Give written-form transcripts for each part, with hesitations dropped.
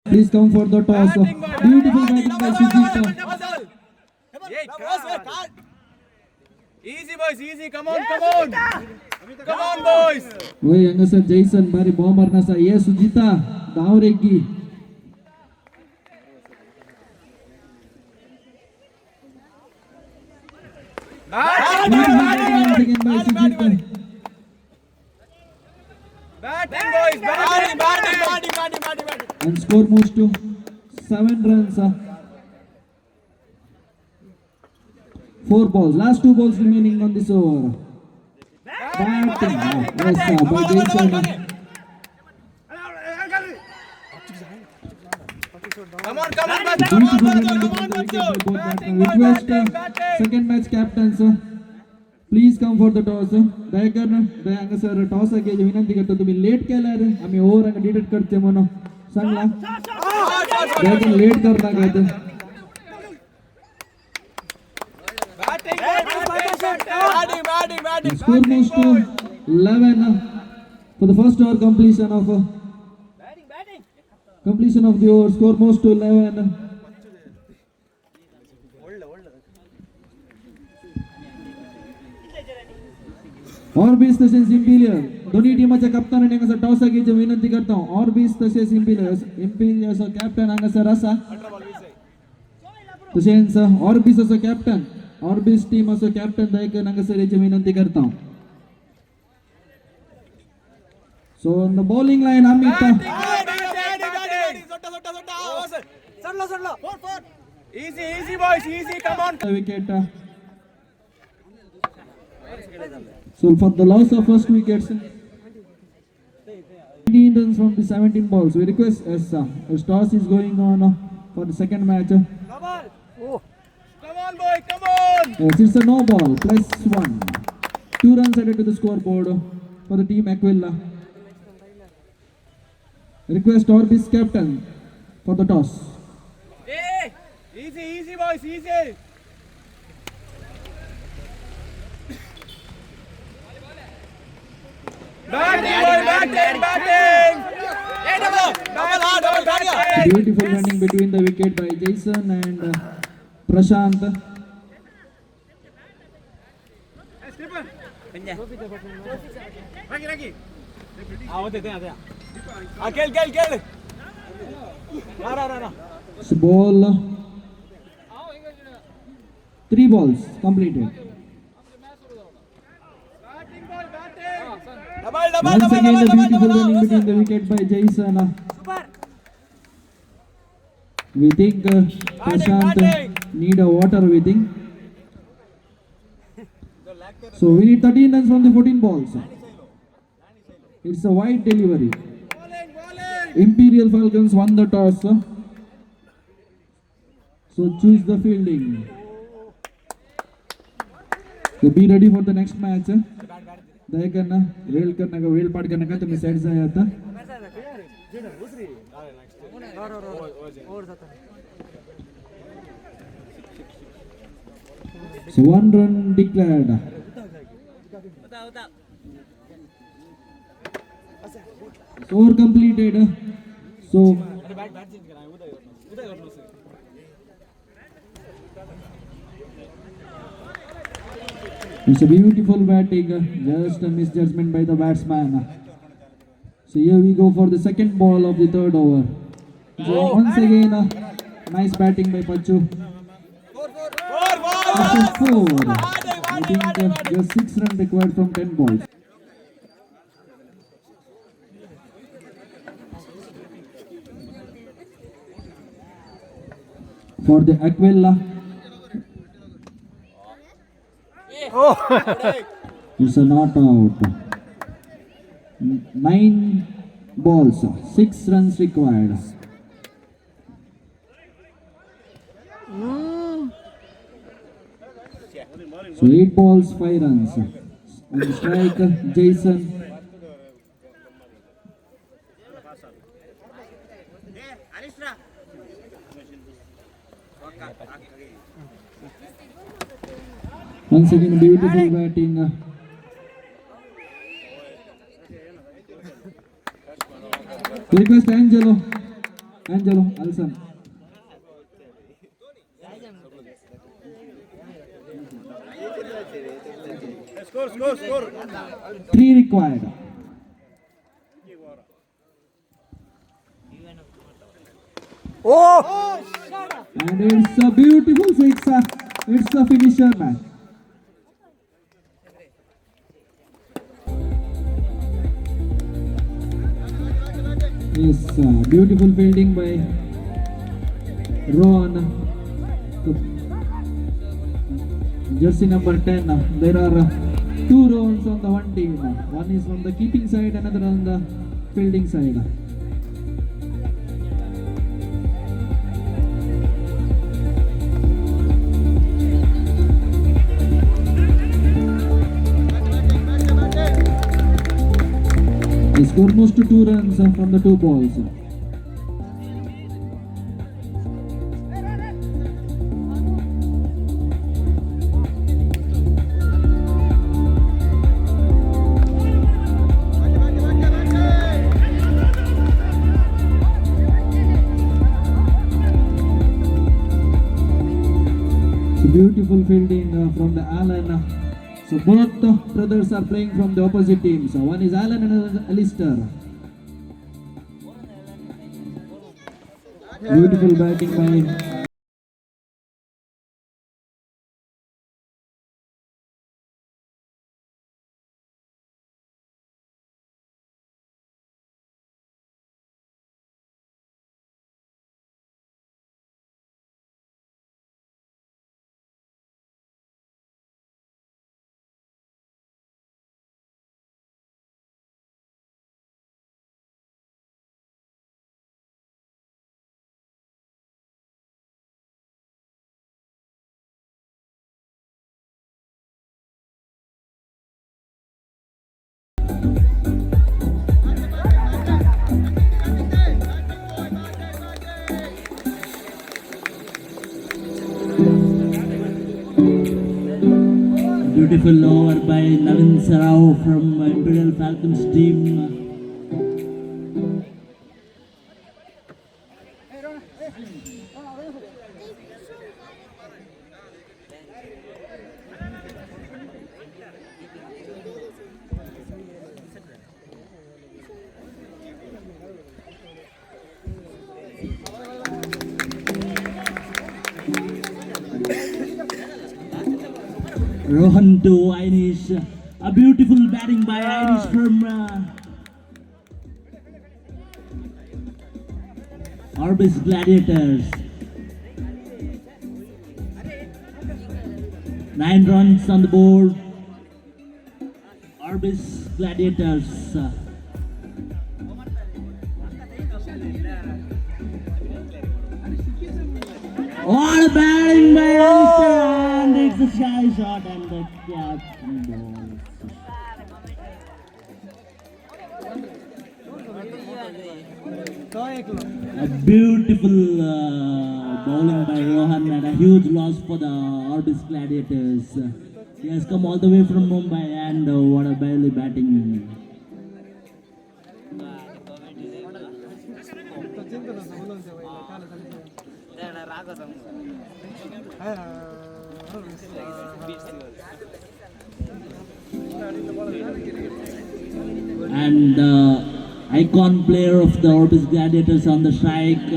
Please come for the toss. Beautiful batting by Sujita. Easy boys, easy. Come on, come on. Come on boys. Woi, hanga sir Jason bari bomber na sa. Yes, Sujita. Dauregi. Batting by Sujita. boys, batting. And score moves to 7 runs. 4 balls. Last 2 balls remaining on this over. Batting. Yes, by Jason. Come on, Request second match captains. Please come for the toss. Dayakar sir toss आगे जो विनंती करतो तुम्ही late केला रे आम्ही over अंग delete करते म्हणून सांगला दयाकर लेट करता काय ते batting. Score moves to 11 for the first over completion of the over. Score moves to 11. और 20 तसेच इंपिरियल दोन्ही टीमाच्या कप्तानाने हांगासर टॉस घेवची विनंती करता और 20 तसेच इंपिरियल असो कॅप्टन हांगासर आसा तसेच और 20 असो कॅप्टन और 20 टीम असो कॅप्टन दयाकर हांगासर याची विनंती करता so on the bowling line Amit Easy boys, easy. Come on. wicket so for the loss of first wickets 18 runs from the 17 balls we request as toss is going on for the second match Come on boy, come on. yes, it's a no ball plus 1 2 runs added to the scoreboard for the team Aquila request Orbis captain for the toss Hey, easy boys, easy. Batting. Beautiful running between the wicket by Jason and Prashant. So ball 3 balls completed. Once again the beautiful running between the wicket by Jason. We think Prashant need a water we think. So we need 13 runs from the 14 balls. It's a wide delivery. Imperial Falcons won the toss. So choose the fielding. So be ready for the next match. दया करना rail करना का well पाट करना का तुम्हें set जाया था so 1 run declared score completed so it's a beautiful batting, just a misjudgment by the batsman. So here we go for the second ball of the third over. So once again, nice batting by Pachu. 4. I think just 6 runs required from 10 balls. For the Aquila. It's a not out. 9 balls, 6 runs required. So 8 balls, 5 runs. On the strike, Jason. Once again, beautiful batting. Request Angelo Angelo Alson. Score. 3 required. Oh! And it's a beautiful six. It's a finisher match. Yes, beautiful fielding by Rohan. Jersey number 10. There are two roles on the one team. One is from the keeping side, another on the fielding side. They score most 2 runs from the 2 balls. So beautiful fielding from the Allen. So both brothers are playing from the opposite teams. So one is Allen and another is Alistair. Beautiful batting by Beautiful over by Navin Sarao from Imperial Falcons team. Rohan to Inish. A beautiful batting by Inish from Orbis Gladiators. 9 runs on the board. Orbis Gladiators. What a batting by Alistair, and it's a shy shot and the captain ball. A beautiful bowling by Rohan and a huge loss for the Orbis Gladiators. He has come all the way from Mumbai and what a barely batting. And icon player of the Orbis Gladiators on the strike.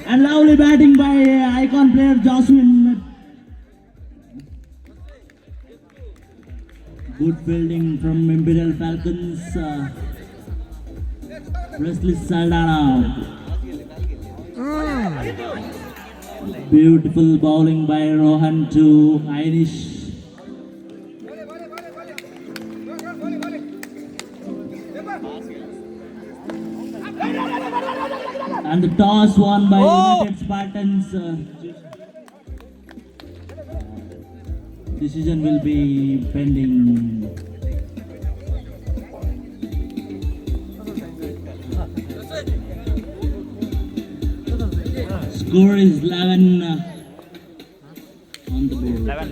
And lovely batting by icon player Jocelyn. Good fielding from Imperial Falcons. Wesley Saldana. Beautiful bowling by Rohan to Inish. And the toss won by United Spartans. decision will be pending. Score is 11 on the board. 11.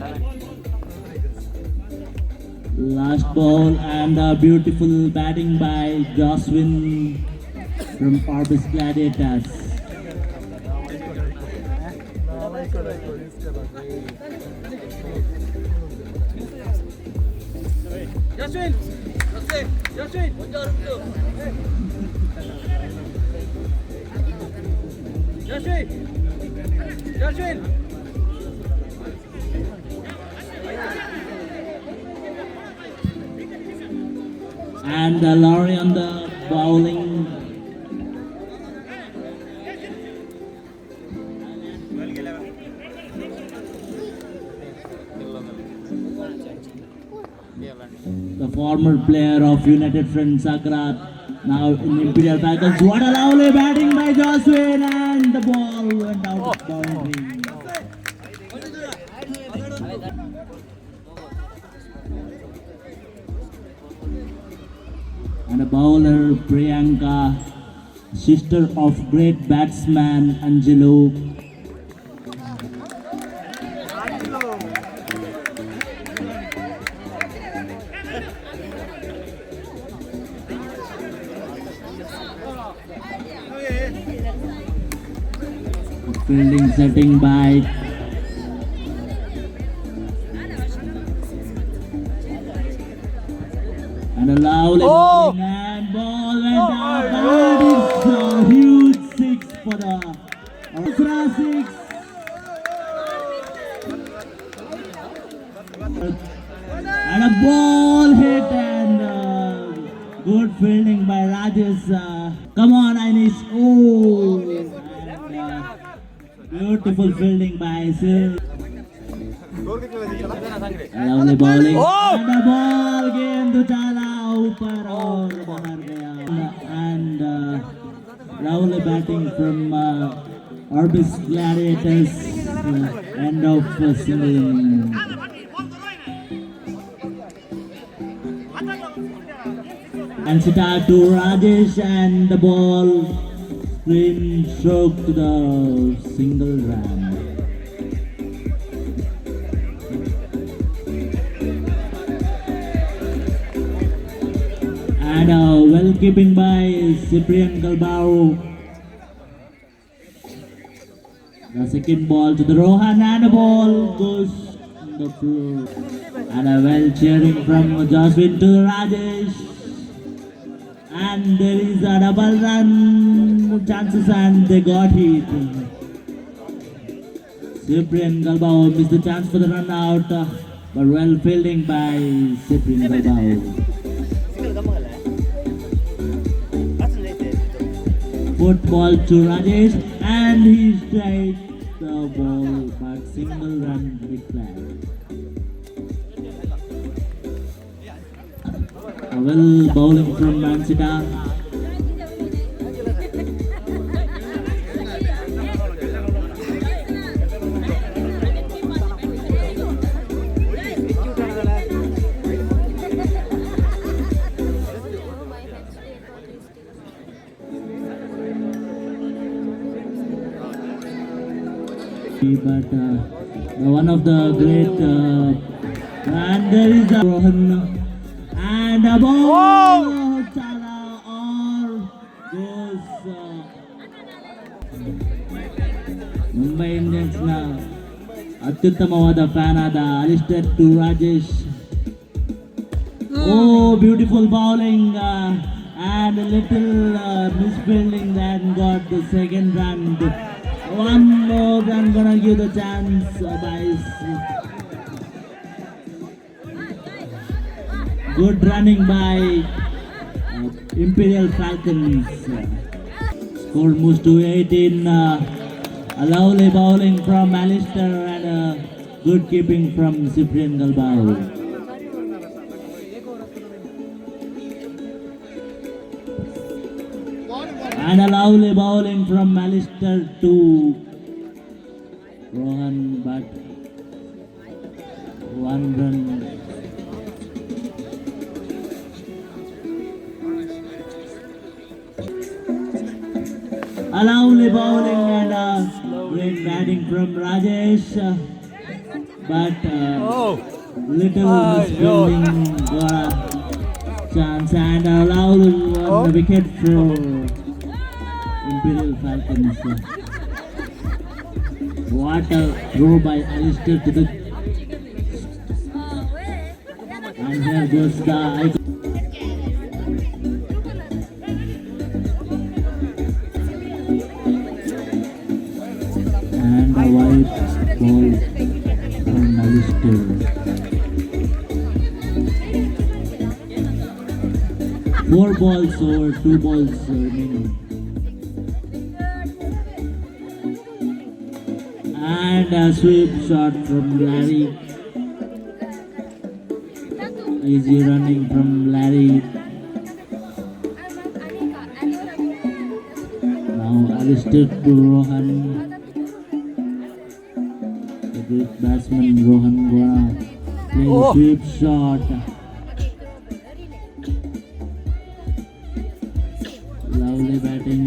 Last ball and a beautiful batting by Joswin from Orbis Gladiators. Yashin! Yashin! Yashin! Yashin! And Laurie on the bowling. The former player of United Front Sakrat, now in Imperial Falcons. What a lovely batting by Joswin, and the ball went out of boundary. And a bowler Priyanka, sister of great batsman Angelo. Fielding setting by and a lovely bowling and ball went out. That is a huge six for the Ultra six. And a ball hit and good fielding by Rajesh. Come on, Inish. Oh, and, beautiful fielding by Sil. Lovely bowling and a ball game to chala ऊपर और बाहर गया and lovely batting from Orbis Gladiators. End of single inning. And Sita to Rajesh and the ball screen stroke to the single run. And well keeping by Cyprian Galbao. The second ball to the Rohan and the ball goes on the floor. And a well cheering from Joswin to Rajesh. And there is a double run chances and they got hit. Cyprian Galbao missed the chance for the run out, but well fielding by Cyprian Galbao. Put ball to Rajesh and he strikes the ball, but single run declared. A well bowling from Mansita. But one of the great and there is a Rohan and a ball chala or goes Mumbai Indians na ಅತ್ಯುತ್ತಮವಾದ fan ಆದ Alistair to Rajesh. Oh, beautiful bowling and a little misfielding that got the second run. One more run gonna give the chance by good running by Imperial Falcons. Score moves to 18. A lovely bowling from Alistair and a good keeping from Cyprian Galbao. And a lovely bowling from Alistair to Rohan, but 1 run. A lovely bowling and great batting from Rajesh, but little misfielding got a chance and a lovely one wicket for Imperial Falcons. What a throw by Alistair to the, and here goes the icon. And a white ball from Alistair. 4 balls or 2 balls remaining. And a sweep shot from Larry. Easy running from Larry. Now Alistair to Rohan. The great batsman Rohan Gora playing a sweep shot. Lovely batting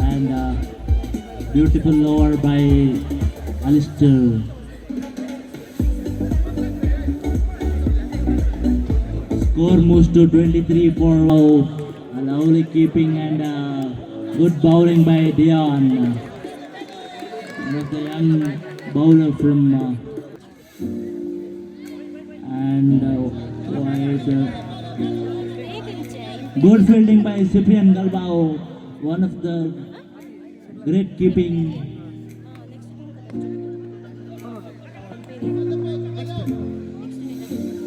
and beautiful over by Alistair. Score moves to 23 for a lovely keeping and good bowling by Dion. One of the young bowler from and wide. Good fielding by Cyprian Galbao, one of the great keeping.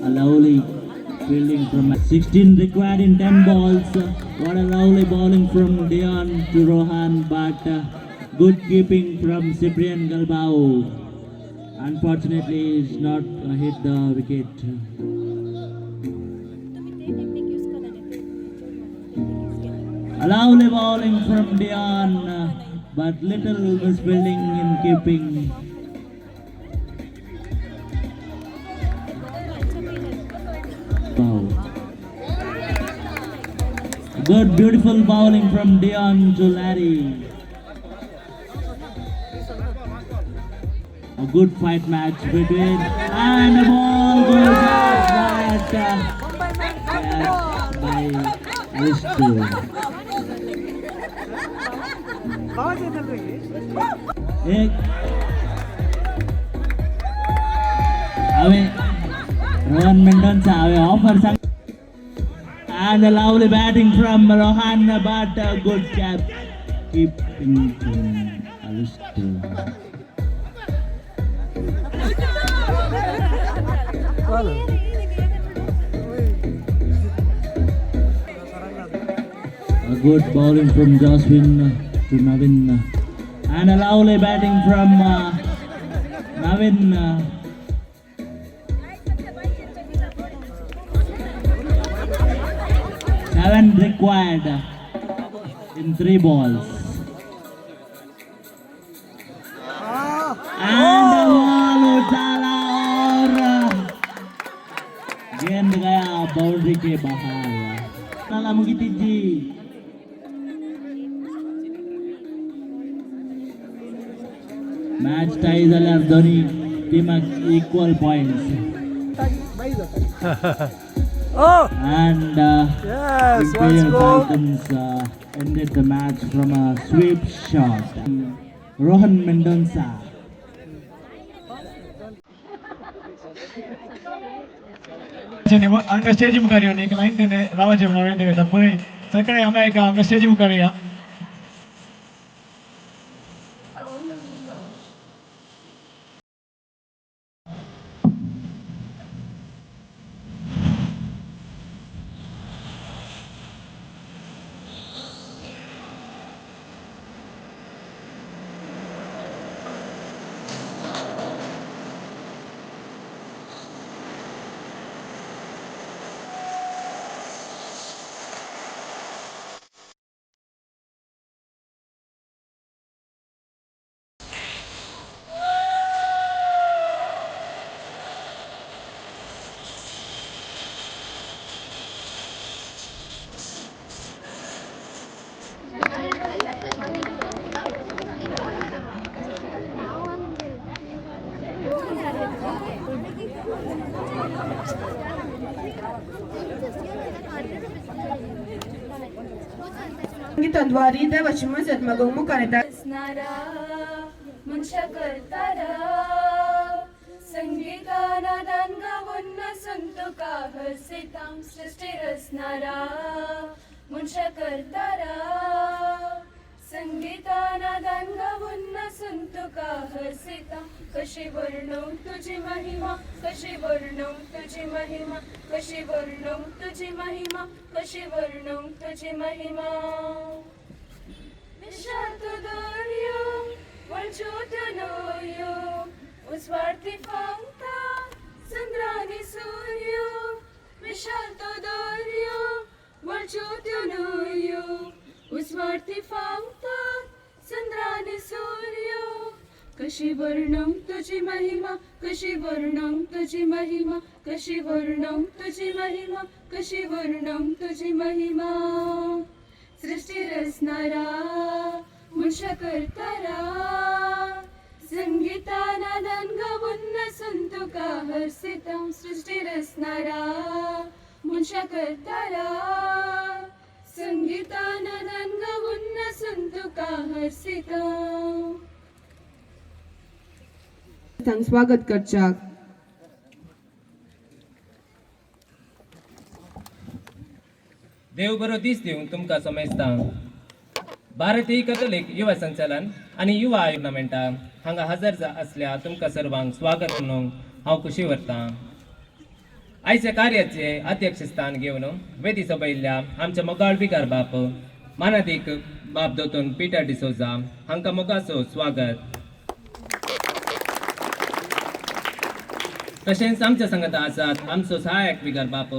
A lovely fielding from 16 required in 10 balls. What a lovely bowling from Dion to Rohan, but good keeping from Cyprian Galbao. Unfortunately, it's not hit the wicket. A lovely bowling from Dion, but little misfielding in keeping. Wow. Good, beautiful bowling from Dion to Larry. A good fight match between, and the ball goes out, catch by Alistair. एक away Rohan Mendonca away offer and a lovely batting from Rohan, but a good cap keeping from Alistair. A good bowling from Jaswin to Navin, and a lovely batting from Navin. Seven required in 3 balls. And the ball उछाला और गेंद गया boundary के बाहर. Nala Mugitiji. Match ties are Dhoni team at equal points. And Yes, Imperial let's go. Falcons ended the match from a sweep shot. Rohan Mendonca. Angka stage muka dia ni, kalau ini rawa je mana dia, tapi saya kena angka stage muka dia. संगीताद्वारे देवाची मजत मग मुखाने असणारा मनुष्य करतारा संगीतानादान गावून संतो का हसितां सृष्टी रचणारा मनुष्य करतारा संगीतानादान गावून संतो का हसितां कशी वर्णव तुझी महिमा कशी वर्णव तुझी महिमा कशी वर्णव तुझी महिमा कशी वर्णव तुझी महिमा Mishatudoryo, Valchotonoyo, Usvarti Fanta, Sandrani Suryo, Mishatudoryo, Valchotonoyo, Usvarti Fanta, Sandrani Suryo, Kashi Varnam Tuji Mahima, Kashi Varnam Tuji Mahima, Kashi Varnam Tuji Mahima, Kashi Varnam Tuji Mahima. सृष्टी रचणारा मनुष्य करतारा संगीतानादान गावून संतो का हर्षितां सृष्टी रचणारा मनुष्य करतारा संगीतानादान गावून संतो का हर्षितां स्वागत करच्याक देव बरो दीस दिवंक तुमकां समजता भारतीय कॅथोलिक युवा संचालन आनी युवा टुर्नामेंटा हांगा हजर असल्या तुमकां सर्वांक स्वागत म्हणून हांव खुशी व्हरतां. आयच्या कार्याचे अध्यक्षस्थान घेवन वेदी सभयल्ल्या आमचे मोगाळ बिगार बाप मानादीक बाप दोतोन पिटर डिसोजा हांकां मोगाचो स्वागत. तशेंच आमच्या संगत आसात आमचो सहाय्यक बिगार बाप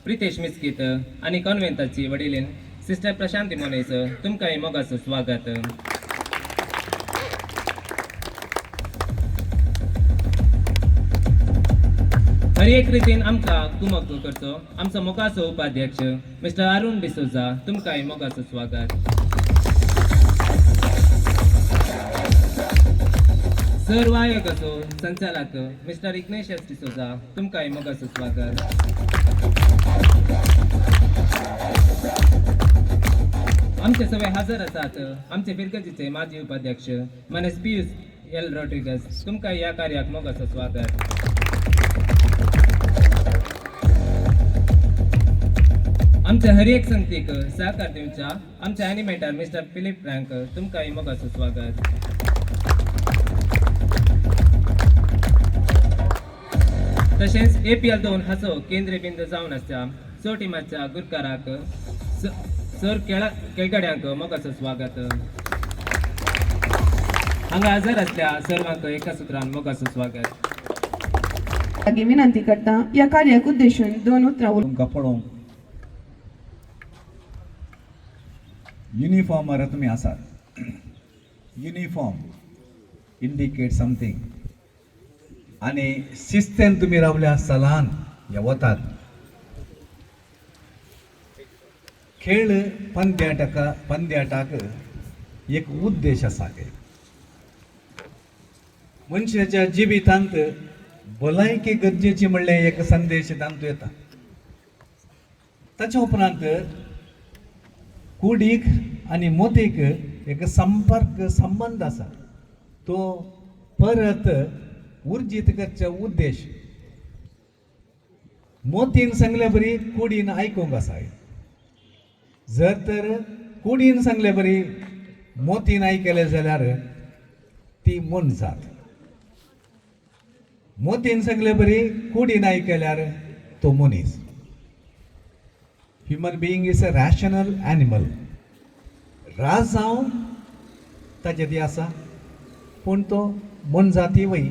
प्रितेश मिस्कीत आणि कॉन्व्हेंटाची वडीलीन सिस्टर प्रशांती मोनेस तुमकांय मोगाचो स्वागत. खरी एक रितीन आमकां कुमक करचो आमचो मोगाचो उपाध्यक्ष मिस्टर अरुण डिसोजा तुमकांय मोगाचो स्वागत. सर्व आयोगाचो संचालक मिस्टर इग्नेशियस डिसोजा तुमकांय मोगाचो स्वागत. आमचे सगळे हजर आसात आमचे फिरगजीचे माजी उपाध्यक्ष मनेस पियुस एल रॉड्रिगस तुमकां ह्या कार्याक मोगाचो स्वागत. आमच्या हर एक संगतीक सहकार दिवच्या आमचे एनिमेटर मिस्टर फिलिप फ्रँक तुमकांय मोगाचो स्वागत. तशेंच APL 2 हाचो केंद्रीय बिंदू जावन आसच्या स टिमाच्या गुरकाराक सर खेळगड्यांक मोगाचो स्वागत. हांगा हजर असल्या सर्वांक एका सुत्रान मोगाचो स्वागत. विनंती करता या कार्याक उद्देशून दोन उतरां तुमकां पळोवंक युनिफॉर्मार तुमी आसात. युनिफॉर्म इंडिकेट समथींग आनी शिस्तेन तुमी रावल्या सलान हे वतात. खेळ पंद्याटाक एक उद्देश आसा. मनशाच्या जिवितांत भलायकी गरजेची म्हणले एक संदेश तांतूं येता. ताच्या उपरांत कुडीक आनी मोतीक एक संबंध आसा. तो परत उर्जीत करचे उद्देश मोतीन सांगले बरी कुडीन आयकूंक आसा. जर तर कुडीन सांगले बरी मोतीन आयकले जाल्यार ती मन जात. मोतीन सांगले बरी कुडीन आयकल्यार तो मनीस. Human being is a rational animal. राज जावं ताचे ती आसा पूण तो मन जाती वय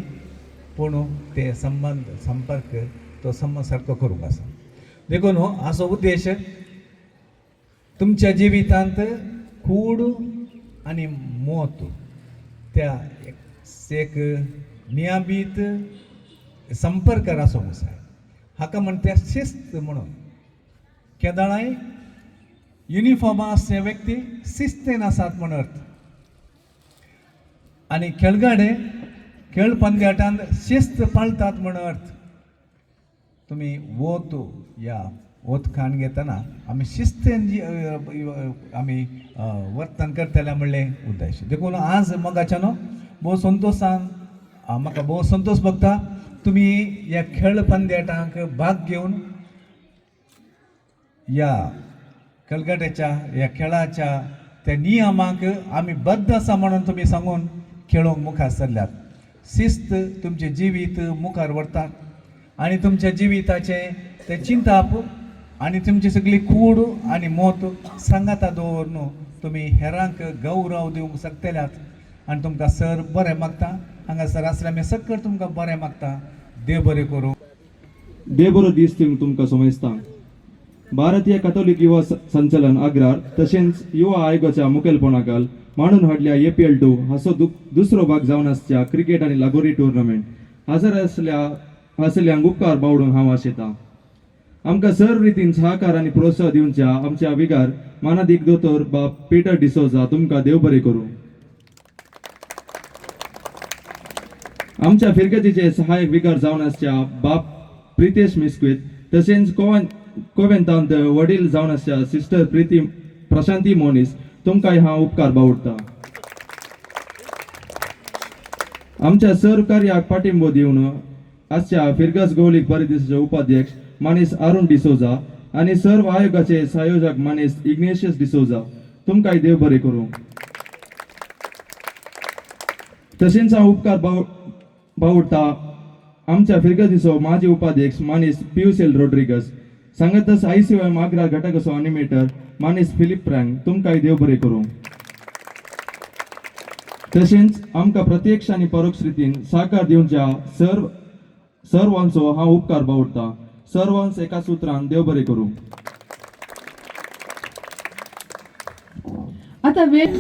पूण ते संबंध संपर्क तो सारको करूंक आसा. देखून हो असो उद्देश तुमच्या जिवितांत कूड आनी मोत त्या एक नियमीत संपर्कार आसूंक जाय. हाका म्हणटा शिस्त म्हणून. केदाळाय युनिफॉर्मा असले व्यक्ती शिस्तेन आसात म्हण अर्थ. आनी खेळगडे खेळ पंद्याटांत शिस्त पाळटात म्हण अर्थ. तुम्ही ओत या ओत खाण घेताना आम्ही शिस्तेन आम्ही वर्तन करतले म्हणले उद्देश देखून आज मगाच्यानो भोव संतोषान म्हाका भोव संतोष भोगता तुम्ही या खेळ पंद्याटांक भाग घेवन या कलगट्याच्या या खेळाच्या त्या नियमांक आम्ही बद्ध आसा म्हणून तुम्ही सांगून खेळोंक मुखार सरल्यात शिस्त तुमचे जिवीत मुखार व्हरता आणि तुमच्या जिविताचे ते चिंताप आणि तुमची सगळी कूड आणि मोत सांगाता दवरून तुम्ही हेरांक गौरव दिवंक शकतल्यात आणि तुमकां सर बरें मागता हांगासर आसल्या आमी सकट तुमकां बरें मागता देव बरें करूं देव बरो दीस तुमकां समजता भारतीय कॅथोलिक युवा संचलन अग्रार तशेंच युवा आयोगाच्या मुखेलपणाखाल मांडून हाडल्या APL2 हाचो दुसरो भाग जावन आसच्या क्रिकेट आनी लगोरी टुर्नामेंट हाजर आसल्यांक उपकार बावडूंक हांव आशेतां आमकां सर्व रितीन सहकार आनी प्रोत्साह दिवच्या आमच्या विगार मानादीक दोतोर बाब पीटर डिसोजा तुमकां देव बरें करूं आमच्या फिरगतीचे सहाय्यक विगार जावन आसच्या बाब प्रितेश मिस्क्वीत तशेंच कोवेंतांत वडील जावन आसच्या सिस्टर प्रीती प्रशांती मोनीस तुमकांय हांव उपकार बावडटा आमच्या सर्व कार्याक पाठिंबो दिवन आजच्या फिरगस गवळीक परिदिसाचे उपाध्यक्ष मानेस अरुण डिसोजा आणि सर्व आयोगाचे संयोजक मानेस इग्नेशियस डिसोजा तुमकांय देव बरें करूं तशेंच हांव उपकार बावडटा आमच्या फिरगतीचो माजी उपाध्यक्ष मानेस पियुस एल रोड्रिगस सांगातच ICOM आग्रा घटकाचो एनिमेटर मानेस फिलिप प्रँग तुमकांय देव बरें करूं तशेंच आमकां प्रत्यक्ष आनी परोक्ष रितीन सहकार दिवच्या सर्वांचो हांव उपकार बावडटा सर्वांच एका सुत्रान देव बरें करूं आता वेळ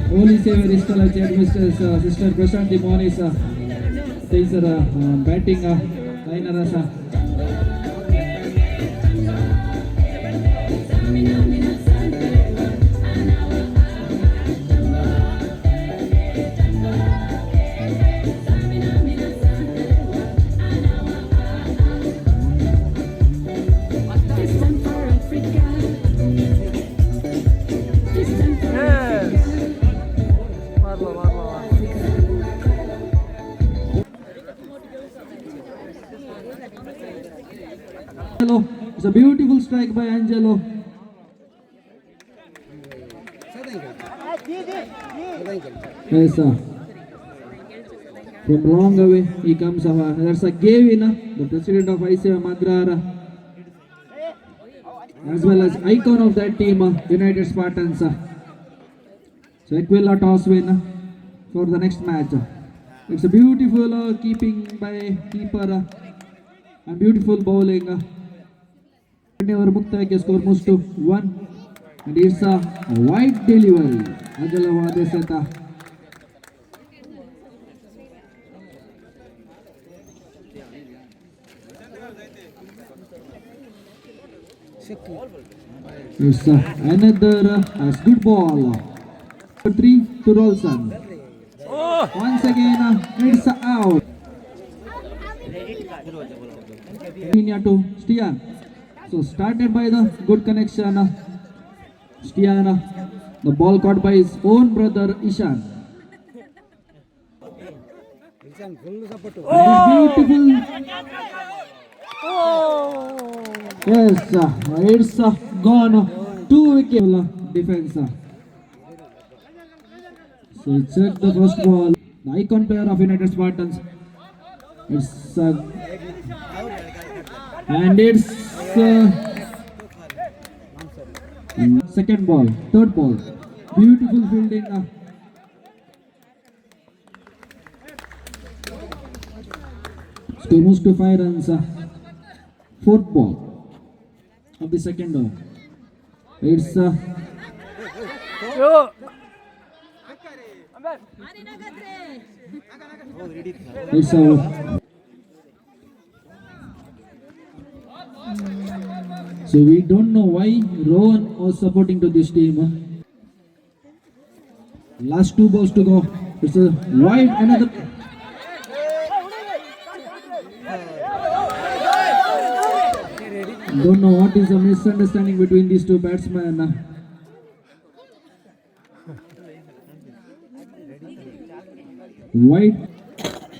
Holy Savior Istalachi Administrators Sister Prashanti Monis Taser batting liner asa It's a beautiful strike by Angelo. Yes, sir. From long away, he comes. There's a Gavin, the president of ICOM Agrara, as well as icon of that team, United Spartans. So Aquila toss win for the next match. It's a beautiful keeping by keeper and beautiful bowling. Over Mukta score moves to 1 and it's a wide delivery. Ajalavade Seta. It's another good ball. 3 to Rolson. Once again it's out. Linia to Stian. So started by the good connection, Stiana. The ball caught by his own brother Ishan. Beautiful. Yes, it's gone. 2 wicket defense. So he checked the first ball. The icon player of United Spartans. It's and it's second ball, third ball. Beautiful fielding. Score moves to 5 runs. Fourth ball of the second over. It's it's out. So we don't know why Rohan was supporting to this team. Last 2 balls to go. It's a wide, another. Don't know what is the misunderstanding between these two batsmen. Wide.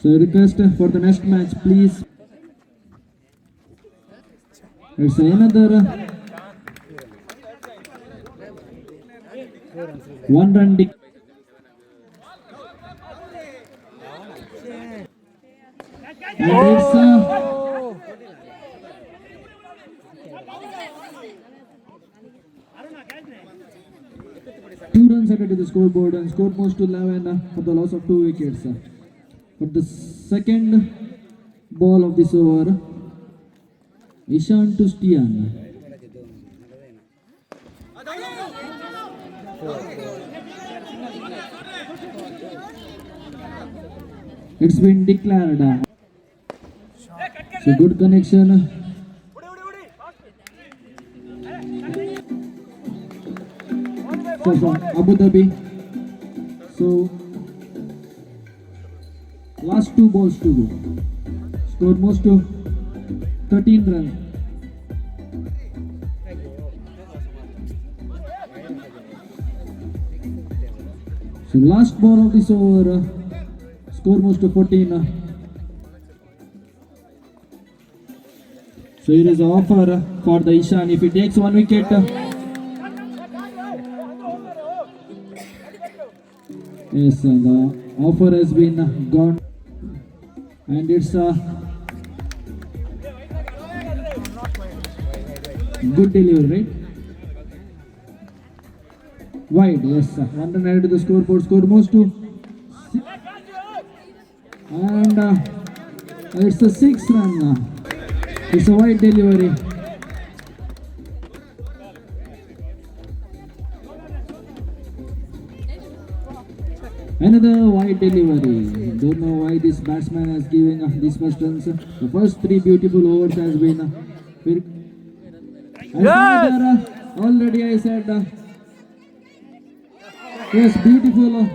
So request for the next match, please. It's another 1 run. And it's 2 runs added to the scoreboard and score moves to 11 for the loss of 2 wickets. For the second ball of this over, Ishan to Stian. It's been declared. So good connection. So from Abu Dhabi. So last 2 balls to go. Score moves to 13 runs. So last ball of this over, score moves to 14. So here is an offer for the Ishan. If he takes 1 wicket, yes, the offer has been gone, and it's a good delivery, right? Wide, yes. 1 run added to the scoreboard. Score moves to 6. And it's a 6 run. It's a wide delivery. Another wide delivery. Don't know why this batsman is giving this much runs. The first 3 beautiful overs has been. Yes! Already I said. Yes, beautiful.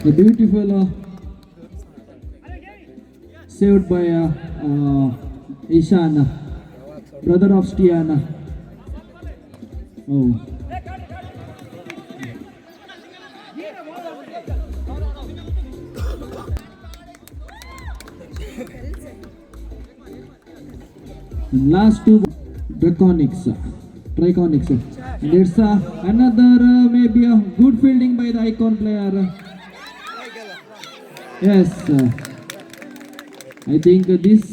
The beautiful saved by Ishan, brother of Stiana. Oh. And last 2 Triconics. And it's another maybe a good fielding by the icon player. Yes, I think this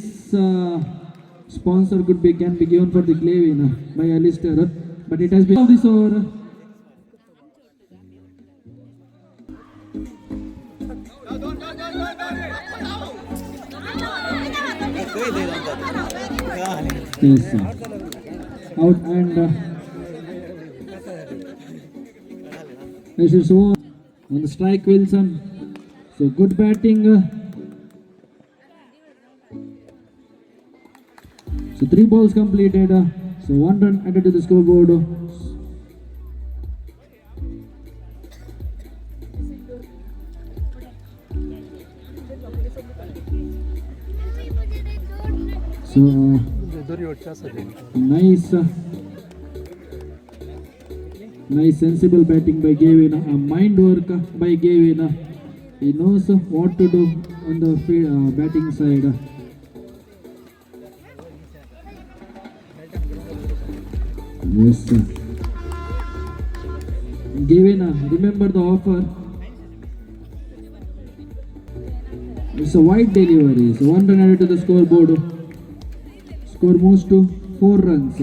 sponsor can be given for the Clavin by Alistair, but it has been this over. Yes, out and this is over on the strike, Wilson. So good batting. So 3 balls completed. So 1 run added to the scoreboard. So nice, nice sensible batting by Gavin. Mind work by Gavin. He knows what to do on the batting side. Yes, sir. Gavin, remember the offer. It's a wide delivery. So 1 run added to the scoreboard. Score moves to 4 runs.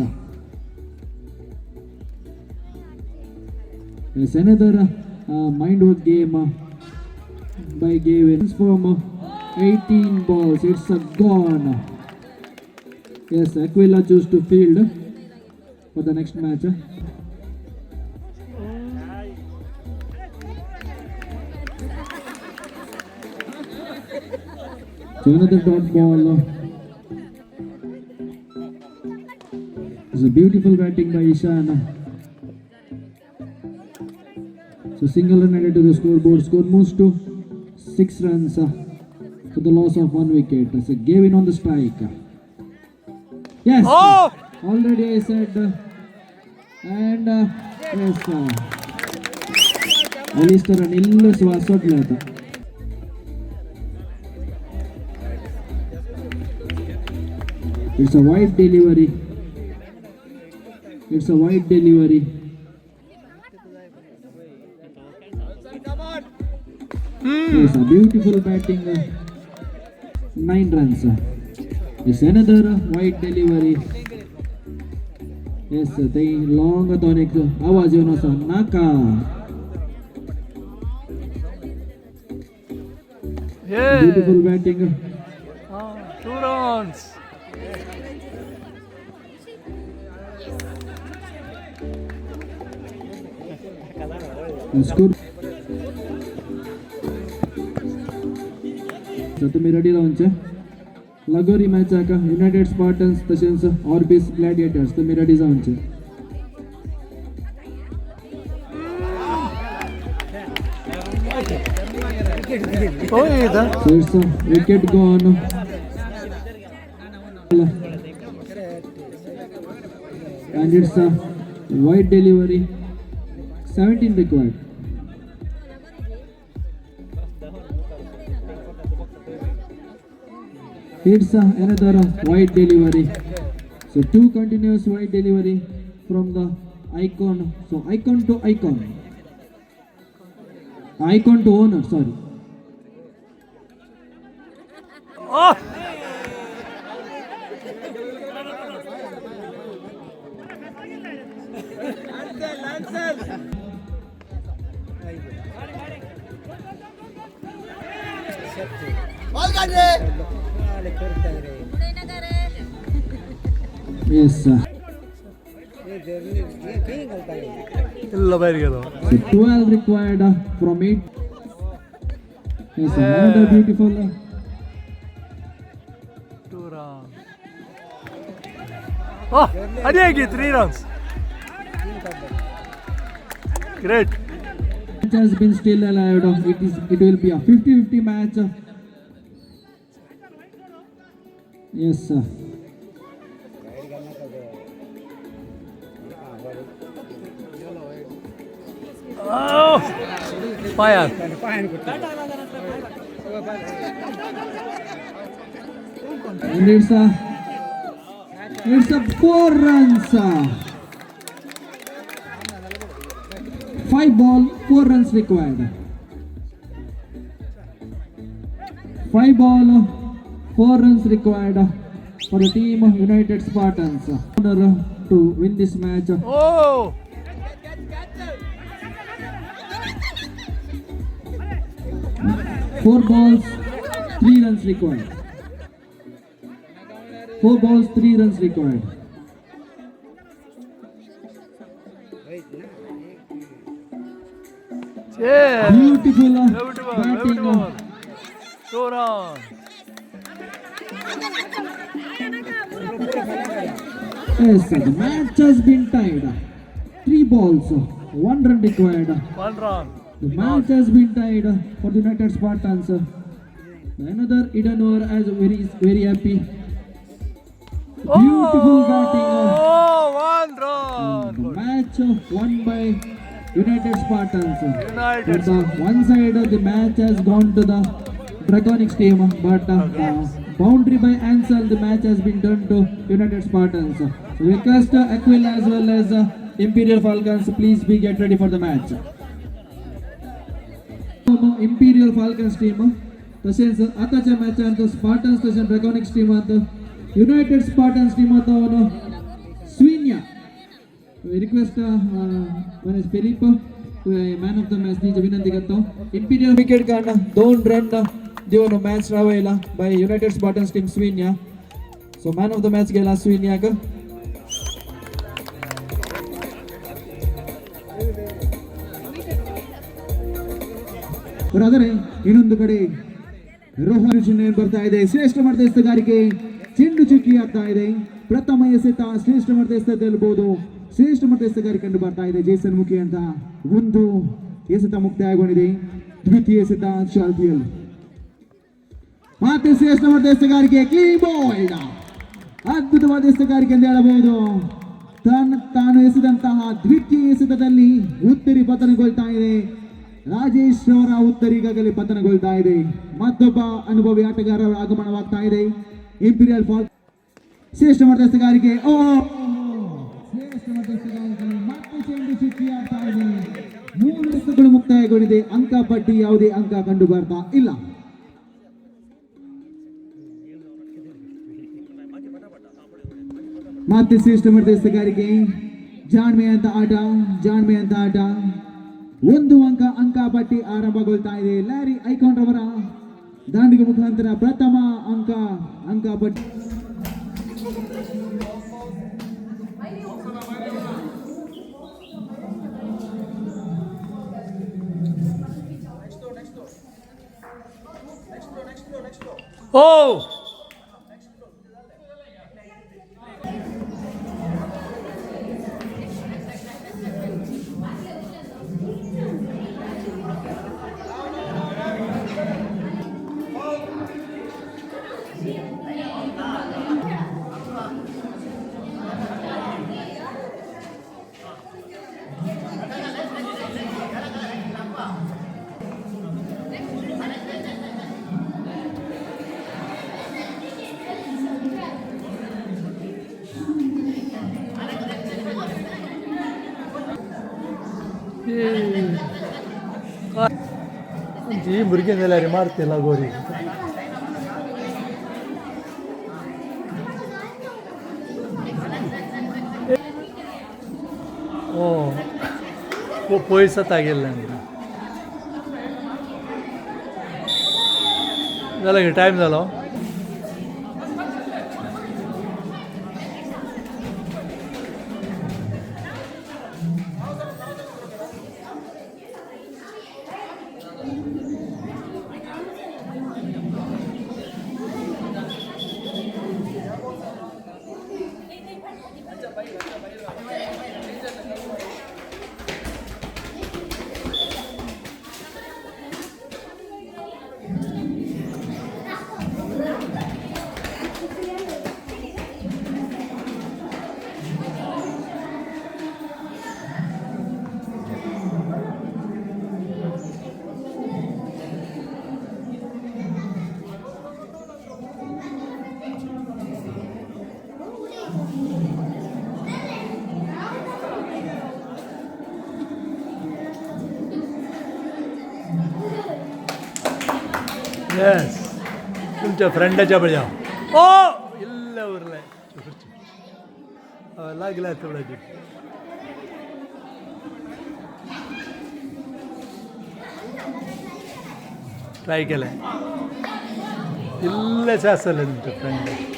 Yes, another mind work game by Gavin. From 18 balls, it's a gone. Yes, Aquila choose to field for the next match. So another dot ball. It's a beautiful batting by Ishan. So single run added to the scoreboard. Score moves to 6 runs for the loss of 1 wicket. So Gavin on the strike. Yes, already I said. And yes, Alistair and Illis was shot later. It's a wide delivery. It's a wide delivery. Yes, a beautiful batting. 9 runs. It's another wide delivery. Yes, they long tonic. आवाज येऊन असा नाका. Beautiful batting. 2 runs. Score. So तुम्ही ready राहून लगोरी match का United Spartans तसेच ऑर्बिस ग्लॅडिएटर्स तुम्ही रेडी जाऊन wicket gone and it's a wide delivery. 17 required. It's another wide delivery. So 2 continuous wide delivery from the icon. So icon to icon. Icon to owner, sorry. Yes, sir. So 12 required from it. Yes, another beautiful. 2 runs. Oh, again 3 runs. Great. It has been still alive. It will be a 50-50 match. Yes, sir. Oh, fire. And it's a 4 runs. 5 ball, 4 runs required. 5 ball, 4 runs required for the team United Spartans to win this match. Oh, 4 balls, 3 runs required. 4 balls, 3 runs required. yeah. Beautiful Beautiful, batting. beautiful. 2 runs. Yes, the match has been tied. 3 balls, 1 run required. 1 run. The match has been tied for the United Spartans. Another Eden over as very happy. Beautiful batting. One run. The match won by United Spartans. United But the one side of the match has gone to the Draconics team, but boundary by Ansel, the match has been done to United Spartans. So request Aquila as well as Imperial Falcons, please be get ready for the match. Imperial Falcons team तसेच आताच्या मॅचांत Spartans तसेच ड्रॅगॉनिक्स टीमांत United Spartans टीमांत स्विनिया request Manish Philip man of the match ची विनंती करतो. इंपिरियल विकेट काढणं 2 रन देऊन मॅच राहायला बाय युनायटेड स्पार्टन्स टीम स्विनिया. So man of the match गेला स्विनिया का. ಆದರೆ ಇನ್ನೊಂದು ಕಡೆ ರೋಹನ್ ಚಿಹ್ನೆ ಬರ್ತಾ ಇದೆ. ಶ್ರೇಷ್ಠ ಮಟ್ಟದ ಎಸೆತಗಾರಿಕೆ, ಚೆಂಡು ಚುಕ್ಕಿ ಆಗ್ತಾ ಇದೆ. ಪ್ರಥಮ ಎಸೆತ ಶ್ರೇಷ್ಠ ಮಟ್ಟದ ಎಸೆತ ಗೆಲ್ಲಬಹುದು. ಶ್ರೇಷ್ಠ ಮಟ್ಟದ ಎಸೆತಗಾರಿಕೆ ಕಂಡು ಬರ್ತಾ ಇದೆ ಜೇಸನ್ ಮುಖಿ ಅಂತ. ಒಂದು ಎಸೆತ ಮುಕ್ತಾಯಗೊಂಡಿದೆ. ದ್ವಿತೀಯ ಎಸೆತ ಚಾಲ್ತಿಯಲ್ಲಿ ಮತ್ತೆ ಶ್ರೇಷ್ಠ ಮಟ್ಟದ ಎಸೆತಗಾರಿಕೆ, ಕ್ಲೀನ್ ಬಾಲ್ಡ್, ಅದ್ಭುತವಾದ ಎಸೆತಗಾರಿಕೆ ಎಂದು ಹೇಳಬಹುದು. ತಾನು ಎಸೆದಂತಹ ದ್ವಿತೀಯ ಎಸೆತದಲ್ಲಿ ಉತ್ತರಿ ಪತನಗೊಳ್ತಾ ಇದೆ. ರಾಜೇಶ್ ಅವರ ಉತ್ತರ ಈಗಾಗಲೇ ಪತನಗೊಳ್ತಾ ಇದೆ. ಮತ್ತೊಬ್ಬ ಅನುಭವಿ ಆಟಗಾರರ ಆಗಮನವಾಗ್ತಾ ಇದೆ. ಇಂಪೀರಿಯಲ್ ಫಾಲ್ ಶ್ರೇಷ್ಠ ಮಟ್ಟದ ಎಸೆತಗಾರಿಕೆ, ಶ್ರೇಷ್ಠ ಮಟ್ಟದ ಎಸೆತಗಾರಿಕೆ, ಮತ್ತೆ ಚೆಂಡು ಚುಕ್ಕಿ ಆಗ್ತಾ ಇದೆ. 3 ಎಸೆತಗಳು ಮುಕ್ತಾಯಗೊಂಡಿದೆ. ಅಂಕ ಪಟ್ಟಿ ಯಾವುದೇ ಅಂಕ ಕಂಡು ಬರ್ತಾ ಇಲ್ಲ. ಮತ್ತೆ ಶ್ರೇಷ್ಠ ಮಟ್ಟದ ಎಸೆತಗಾರಿಕೆ, ಜಾಣ್ಮೆ ಅಂತ ಆಟ. 1 ಅಂಕ ಪಟ್ಟಿ ಆರಂಭಗೊಳ್ತಾ ಇದೆ. ಲ್ಯಾರಿ ಐಕಾನ್ ರವರ ದಾಂಡಿಗೆ ಮುಖಾಂತರ ಪ್ರಥಮ ಅಂಕ ಪಟ್ಟಿ. Oh! जी भुरगीं जाल्यार मारते लागोरी. ओ पयस आतां गेल्ले जालो टायम जालो. येस तुमच्या फ्रेंडाच्या बळ्या ओ इल्ले उरले लागल्या थोड्याची ट्राय केले इल्लेच आसले तुमच्या फ्रेंड.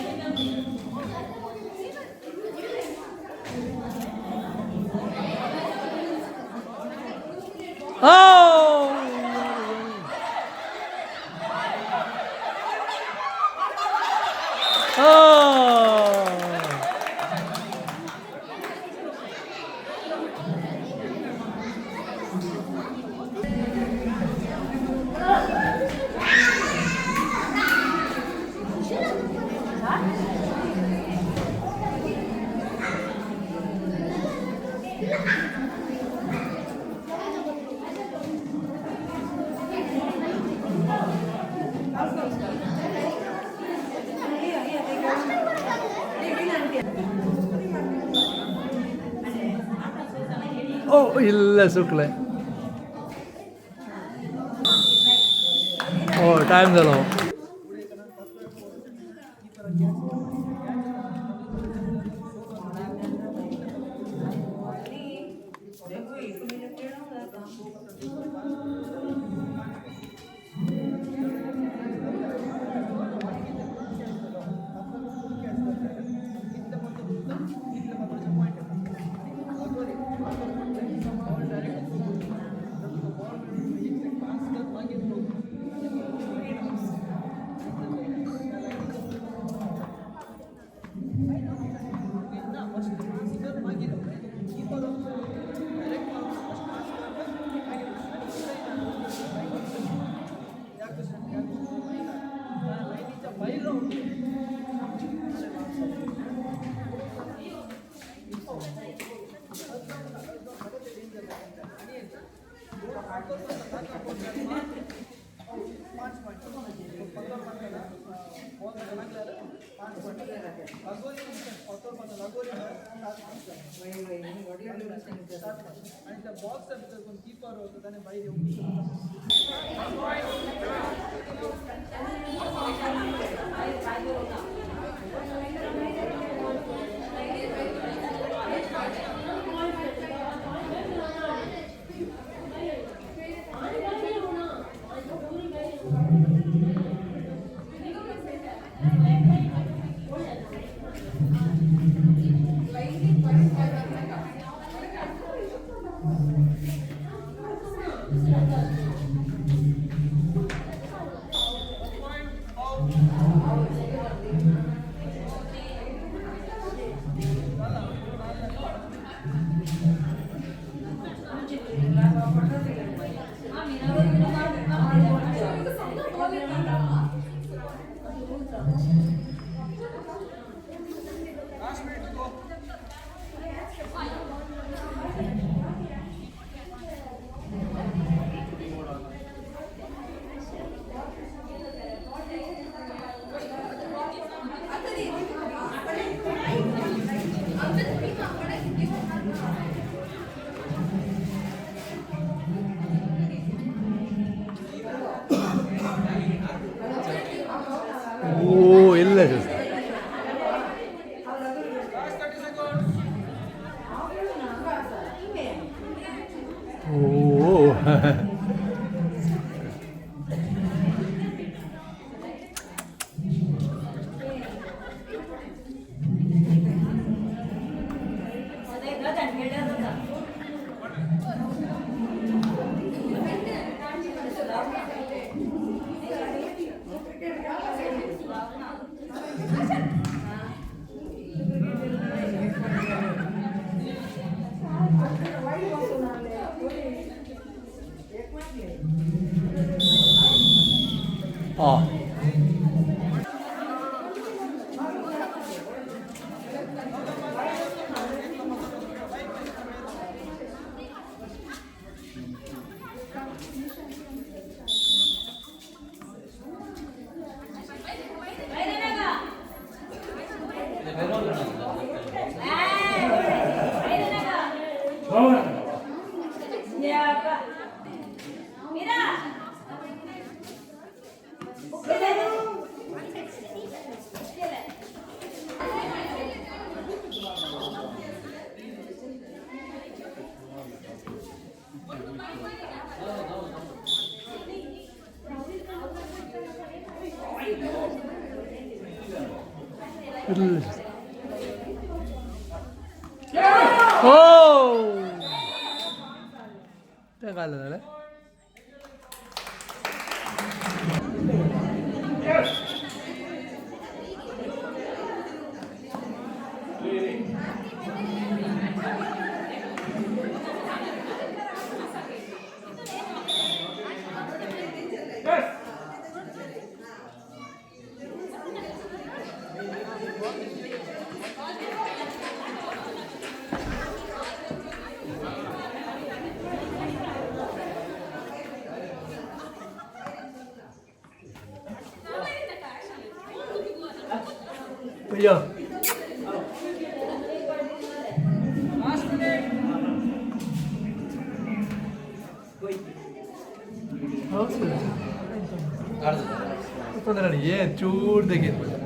इल्ले सुकले टाइम जालो इल्ले काय झालं भैया ತೊಂದರೆ ಏನು ಚೂರು ತೆಗೀರಿ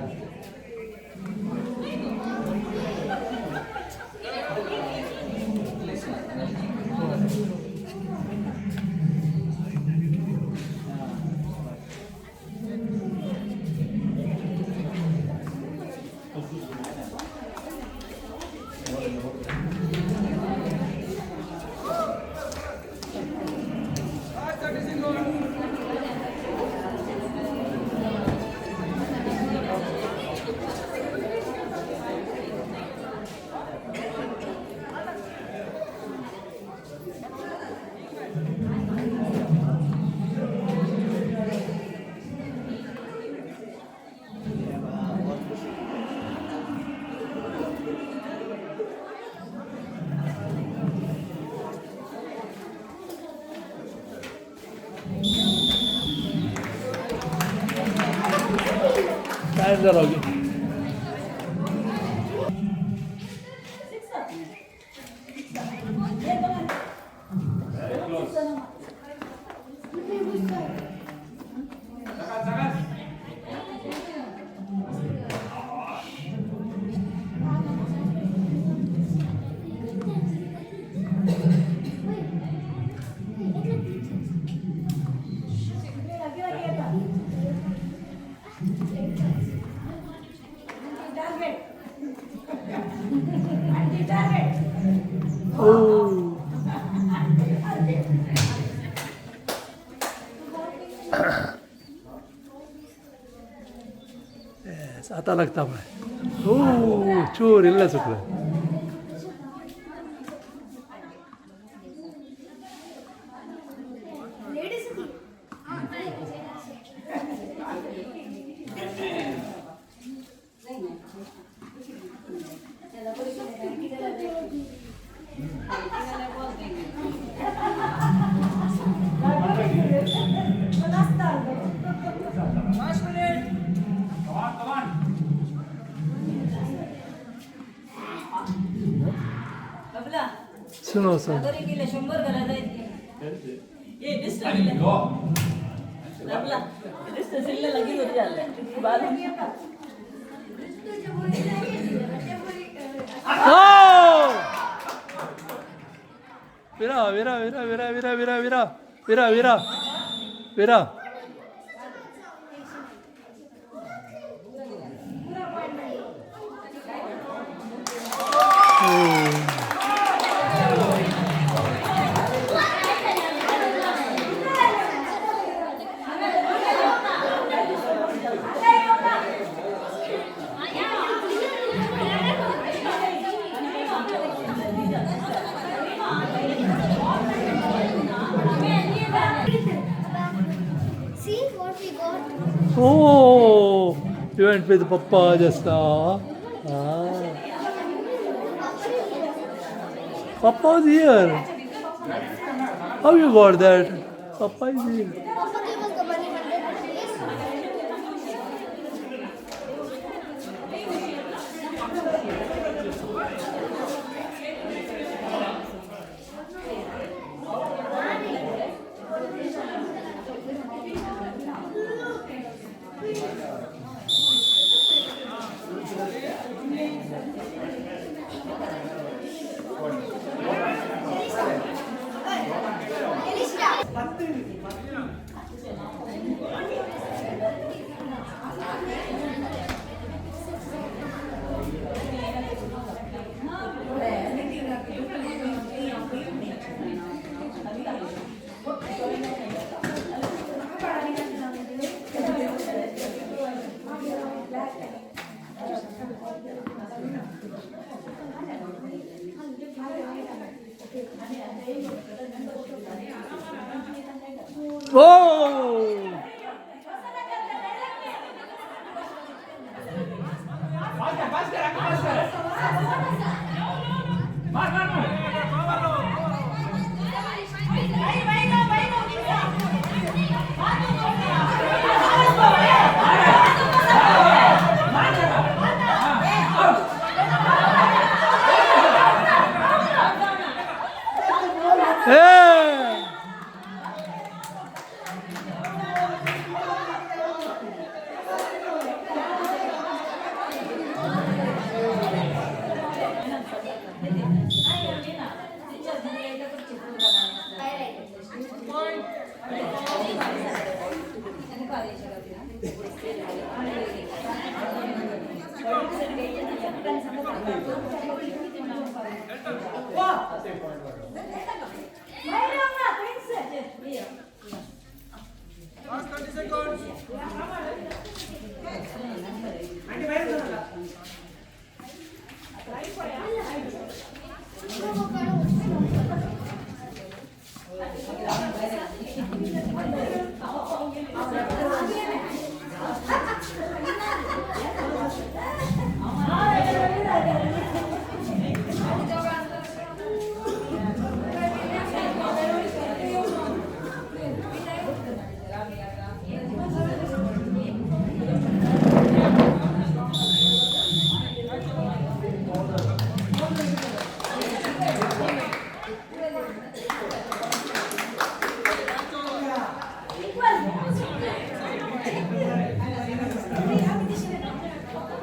टाइम जरा होगी आता लागता पण हो चूर इल्ल चुकलं सुनो सुनो विरा विरा विरा विरा विरा विरा विरा विरा विरा विरा Oh, you went with Papa just now. Papa was here. How you got that? Papa is here. Last 30 seconds.